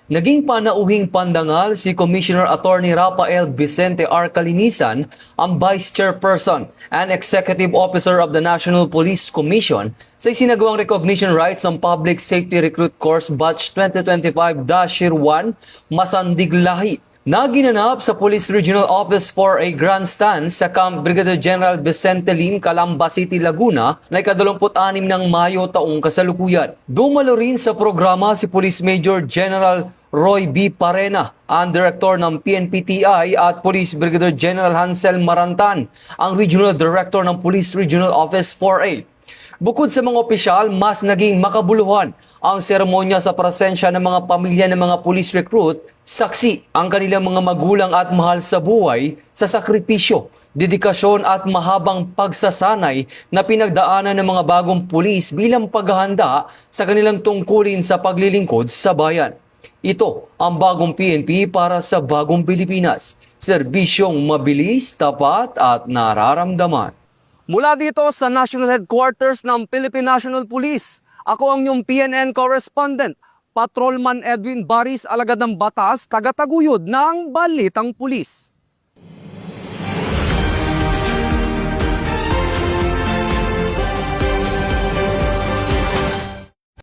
Naging panauhing pandangal si Commissioner Attorney Rafael Vicente R. Calinisan, ang Vice Chairperson and Executive Officer of the National Police Commission sa isinagawang recognition rights ng Public Safety Recruit Course Batch 2025-1 Masandig Lahi na ginanap sa Police Regional Office for a Grandstand sa Camp Brigadier General Vicente Lim, Calamba City, Laguna na ika-26 ng Mayo taong kasalukuyan. Dumalo rin sa programa si Police Major General Roy B. Parena, ang Director ng PNP-TI at Police Brigadier General Hansel Marantan, ang Regional Director ng Police Regional Office 4A. Bukod sa mga opisyal, mas naging makabuluhan ang seremonya sa presensya ng mga pamilya ng mga police recruit, saksi ang kanilang mga magulang at mahal sa buhay sa sakripisyo, dedikasyon at mahabang pagsasanay na pinagdaanan ng mga bagong pulis bilang paghahanda sa kanilang tungkulin sa paglilingkod sa bayan. Ito ang bagong PNP para sa bagong Pilipinas. Serbisyong mabilis, tapat at nararamdaman. Mula dito sa National Headquarters ng Philippine National Police, ako ang inyong PNN correspondent, Patrolman Edwin Baris, alagad ng batas, taga-taguyod ng Balitang Pulis.